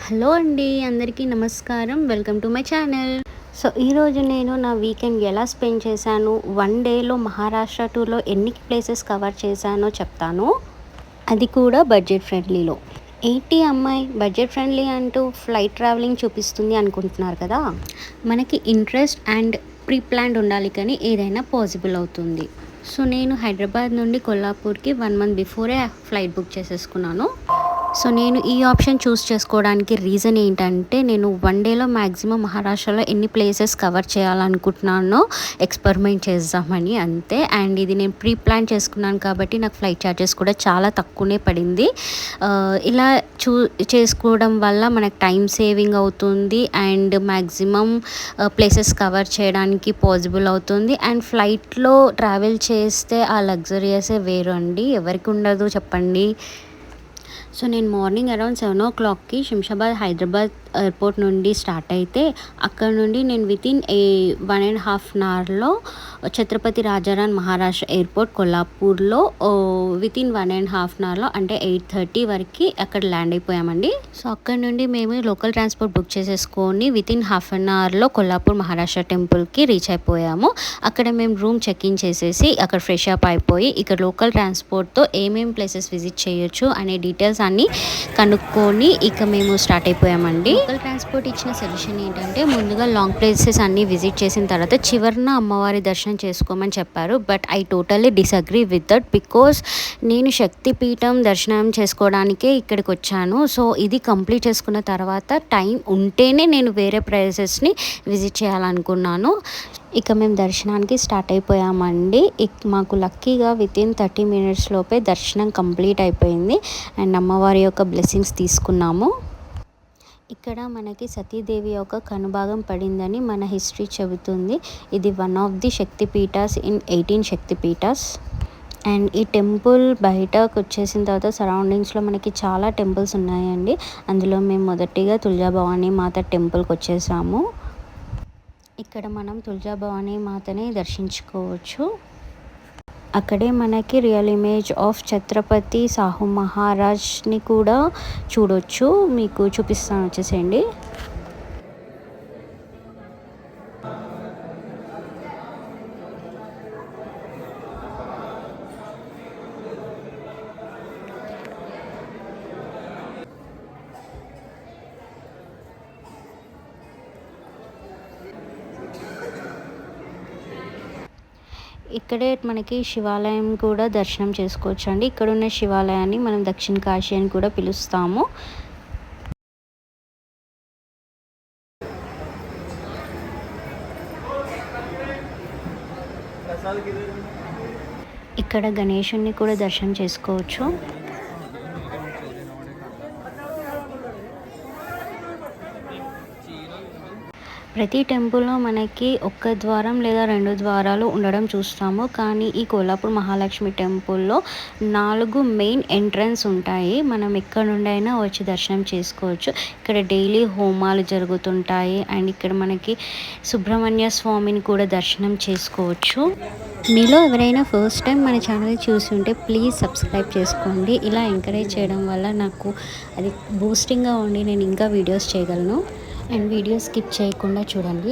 Hello అండి, అందరికీ నమస్కారం. Welcome to my channel. So ఈరోజు నేను నా వీకెండ్ ఎలా స్పెండ్ చేశాను, వన్ డేలో మహారాష్ట్ర టూర్లో ఎన్ని ప్లేసెస్ కవర్ చేశానో చెప్తాను. అది కూడా బడ్జెట్ ఫ్రెండ్లీలో. ఏంటి అమ్మాయి బడ్జెట్ ఫ్రెండ్లీ అంటూ ఫ్లైట్ ట్రావెలింగ్ చూపిస్తుంది అనుకుంటున్నారు కదా. మనకి ఇంట్రెస్ట్ అండ్ ప్రీ ప్లాన్డ్ ఉండాలి, కానీ ఏదైనా పాసిబుల్ అవుతుంది. సో నేను హైదరాబాద్ నుండి కొల్లాపూర్కి 1 month బిఫోరే ఫ్లైట్ బుక్ చేసేసుకున్నాను. సో నేను ఈ ఆప్షన్ చూస్ చేసుకోవడానికి రీజన్ ఏంటంటే, నేను వన్ డేలో మ్యాక్సిమం మహారాష్ట్రలో ఎన్ని ప్లేసెస్ కవర్ చేయాలనుకుంటున్నానో ఎక్స్పెరిమెంట్ చేద్దామని, అంతే. అండ్ ఇది నేను ప్రీ ప్లాన్ చేసుకున్నాను కాబట్టి నాకు ఫ్లైట్ ఛార్జెస్ కూడా చాలా తక్కువనే పడింది. ఇలా చేసుకోవడం వల్ల మనకు టైం సేవింగ్ అవుతుంది అండ్ మ్యాక్సిమం ప్లేసెస్ కవర్ చేయడానికి పాసిబుల్ అవుతుంది. అండ్ ఫ్లైట్లో ట్రావెల్ చేస్తే ఆ లగ్జరియసే వేరు అండి, ఎవరికి ఉండదు చెప్పండి. సో నేను మార్నింగ్ అరౌండ్ 7 o'clockకి శంషాబాద్ హైదరాబాద్ ఎయిర్పోర్ట్ నుండి స్టార్ట్ అయితే, అక్కడ నుండి నేను వితిన్ 1.5 hourలో ఛత్రపతి రాజారాం మహారాష్ట్ర ఎయిర్పోర్ట్ కొల్లాపూర్లో వితిన్ 1.5 hourలో అంటే 8:30 వరకు అక్కడ ల్యాండ్ అయిపోయామండి. సో అక్కడ నుండి మేము లోకల్ ట్రాన్స్పోర్ట్ బుక్ చేసేసుకొని వితిన్ హాఫ్ అన్ అవర్లో కొల్లాపూర్ మహారాష్ట్ర టెంపుల్కి రీచ్ అయిపోయాము. అక్కడ మేము రూమ్ చెక్ ఇన్ చేసేసి అక్కడ ఫ్రెష్ అప్ అయిపోయి, ఇక్కడ లోకల్ ట్రాన్స్పోర్ట్తో ఏమేమి ప్లేసెస్ విజిట్ చేయొచ్చు అనే డీటెయిల్స్ అన్నీ కనుక్కొని ఇక మేము స్టార్ట్ అయిపోయామండి. లోకల్ ట్రాన్స్పోర్ట్ ఇచ్చిన సజెషన్ ఏంటంటే, ముందుగా లాంగ్ ప్లేసెస్ అన్నీ విజిట్ చేసిన తర్వాత చివరిన అమ్మవారి దర్శనం చేసుకోమని చెప్పారు. But I totally disagree with that, because నేను శక్తిపీఠం దర్శనం చేసుకోవడానికే ఇక్కడికి వచ్చాను. సో ఇది కంప్లీట్ చేసుకున్న తర్వాత టైం ఉంటేనే నేను వేరే ప్లేసెస్ని విజిట్ చేయాలనుకున్నాను. ఇక మేము దర్శనానికి స్టార్ట్ అయిపోయామండి. మాకు లక్కీగా వితిన్ 30 minutes లోపే దర్శనం కంప్లీట్ అయిపోయింది అండ్ అమ్మవారి యొక్క బ్లెస్సింగ్స్ తీసుకున్నాము. ఇక్కడ మనకి సతీదేవి యొక్క కనుభాగం పడిందని మన హిస్టరీ చెబుతుంది. ఇది one of the Shaktipeethas in 18 Shaktipeethas. And ఈ టెంపుల్ బయటకు వచ్చేసిన తర్వాత సరౌండింగ్స్లో మనకి చాలా టెంపుల్స్ ఉన్నాయండి. అందులో మేము మొదటిగా తులజాభవాని మాత టెంపుల్కి వచ్చేసాము. ఇక్కడ మనం తులజాభవాని మాతని దర్శించుకోవచ్చు. అక్కడే మనకి real image of Chhatrapati Sahu మహారాజ్ని కూడా చూడొచ్చు. మీకు చూపిస్తాను, వచ్చేసేయండి. ఇక్కడే మనకి శివాలయం కూడా దర్శనం చేసుకోవచ్చు అండి. ఇక్కడున్న శివాలయాన్ని మనం దక్షిణ కాశీ అని కూడా పిలుస్తాము. ఇక్కడ గణేశుని కూడా దర్శనం చేసుకోవచ్చు. ప్రతి టెంపుల్లో మనకి ఒక్క ద్వారం లేదా 2 ద్వారాలు ఉండడం చూస్తాము. కానీ ఈ కొల్లాపూర్ మహాలక్ష్మి టెంపుల్లో 4 మెయిన్ ఎంట్రన్స్ ఉంటాయి. మనం ఎక్కడ నుండి అయినా వచ్చి దర్శనం చేసుకోవచ్చు. ఇక్కడ డైలీ హోమాలు జరుగుతుంటాయి అండ్ ఇక్కడ మనకి సుబ్రహ్మణ్య స్వామిని కూడా దర్శనం చేసుకోవచ్చు. మీలో ఎవరైనా ఫస్ట్ టైం మన ఛానల్ చూసి ఉంటే ప్లీజ్ సబ్స్క్రైబ్ చేసుకోండి. ఇలా ఎంకరేజ్ చేయడం వల్ల నాకు అది బూస్టింగ్గా ఉండి నేను ఇంకా వీడియోస్ చేయగలను. అండ్ వీడియో స్కిప్ చేయకుండా చూడండి.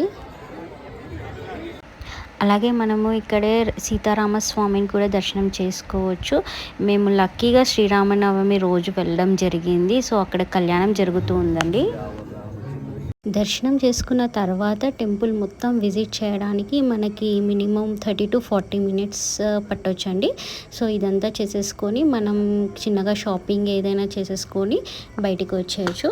అలాగే మనము ఇక్కడే సీతారామస్వామిని కూడా దర్శనం చేసుకోవచ్చు. మేము లక్కీగా శ్రీరామనవమి రోజు వెళ్ళడం జరిగింది. సో అక్కడ కళ్యాణం జరుగుతూ ఉందండి. దర్శనం చేసుకున్న తర్వాత టెంపుల్ మొత్తం విజిట్ చేయడానికి మనకి మినిమం 30 to 40 minutes పట్టొచ్చండి. సో ఇదంతా చేసేసుకొని మనం చిన్నగా షాపింగ్ ఏదైనా చేసేసుకొని బయటికి వచ్చేయచ్చు.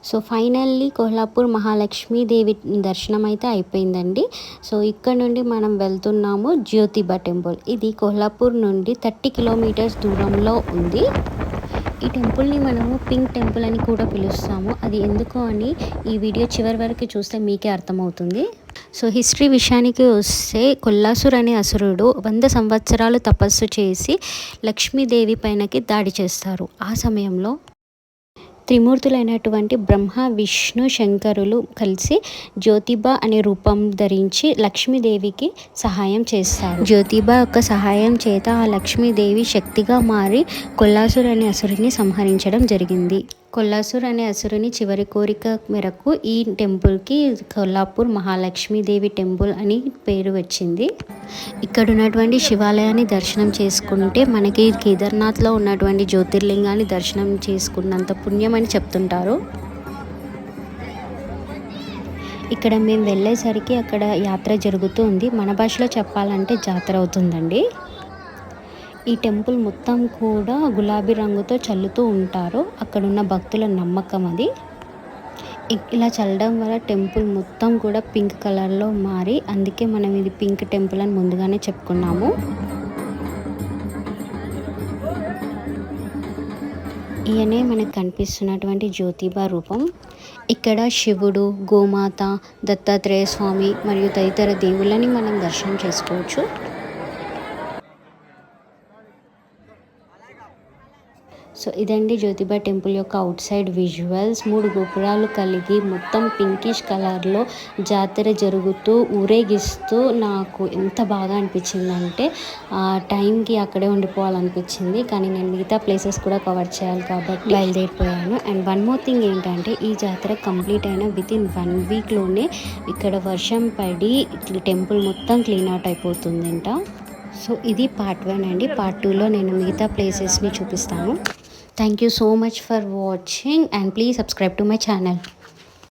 సో ఫైనల్లీ కొల్లాపూర్ మహాలక్ష్మి దేవి దర్శనం అయితే అయిపోయిందండి. సో ఇక్కడ నుండి మనం వెళ్తున్నాము జ్యోతిబా టెంపుల్. ఇది కొల్లాపూర్ నుండి 30 kilometers దూరంలో ఉంది. ఈ టెంపుల్ని మనము పింక్ టెంపుల్ అని కూడా పిలుస్తాము. అది ఎందుకు అని ఈ వీడియో చివరి వరకు చూస్తే మీకే అర్థమవుతుంది. సో హిస్టరీ విషయానికి వస్తే, కొల్లాసుర్ అనే అసురుడు 100 సంవత్సరాలు తపస్సు చేసి లక్ష్మీదేవి పైనకి దాడి చేస్తారు. ఆ సమయంలో త్రిమూర్తులైనటువంటి బ్రహ్మ, విష్ణు, శంకరులు కలిసి జ్యోతిబా అనే రూపం ధరించి లక్ష్మీదేవికి సహాయం చేస్తారు. జ్యోతిబా యొక్క సహాయం చేత ఆ లక్ష్మీదేవి శక్తిగా మారి కొల్లాసుర్ అనే అసురుని సంహరించడం జరిగింది. కొల్లాసూర్ అనే అసురుని చివరి కోరిక మేరకు ఈ టెంపుల్కి కొల్లాపూర్ మహాలక్ష్మీదేవి టెంపుల్ అని పేరు వచ్చింది. ఇక్కడ ఉన్నటువంటి శివాలయాన్ని దర్శనం చేసుకుంటే మనకి కేదార్నాథ్లో ఉన్నటువంటి జ్యోతిర్లింగాన్ని దర్శనం చేసుకున్నంత పుణ్యం అని చెప్తుంటారు. ఇక్కడ మేము వెళ్ళేసరికి అక్కడ యాత్ర జరుగుతూ ఉంది. మన భాషలో చెప్పాలంటే జాతర అవుతుందండి. ఈ టెంపుల్ మొత్తం కూడా గులాబీ రంగుతో చల్లుతూ ఉంటారు. అక్కడున్న భక్తుల నమ్మకం అది. ఇలా చల్లడం వల్ల టెంపుల్ మొత్తం కూడా పింక్ కలర్లో మారి అందుకే మనం ఇది పింక్ టెంపుల్ అని ముందుగానే చెప్పుకున్నాము. ఈయనే మనకు కనిపిస్తున్నటువంటి జ్యోతిబా రూపం. ఇక్కడ శివుడు, గోమాత, దత్తాత్రేయ స్వామి మరియు తదితర దేవుళ్ళని మనం దర్శనం చేసుకోవచ్చు. సో ఇదండి జ్యోతిబా టెంపుల్ యొక్క అవుట్ సైడ్ విజువల్స్. 3 గోపురాలు కలిగి మొత్తం పింకిష్ కలర్లో జాతర జరుగుతూ ఊరేగిస్తూ నాకు ఎంత బాగా అనిపించిందంటే ఆ టైంకి అక్కడే ఉండిపోవాలనిపించింది. కానీ నేను మిగతా ప్లేసెస్ కూడా కవర్ చేయాలి కాబట్టి బయలుదేరిపోయాను. అండ్ వన్ మోర్ థింగ్ ఏంటంటే ఈ జాతర కంప్లీట్ అయిన వితిన్ 1 వీక్లోనే ఇక్కడ వర్షం పడి టెంపుల్ మొత్తం క్లీన్ అవుట్ అయిపోతుందంట. సో ఇది పార్ట్ 1 అండి. పార్ట్ 2లో నేను మిగతా ప్లేసెస్ని చూపిస్తాను. Thank you so much for watching and please subscribe to my channel.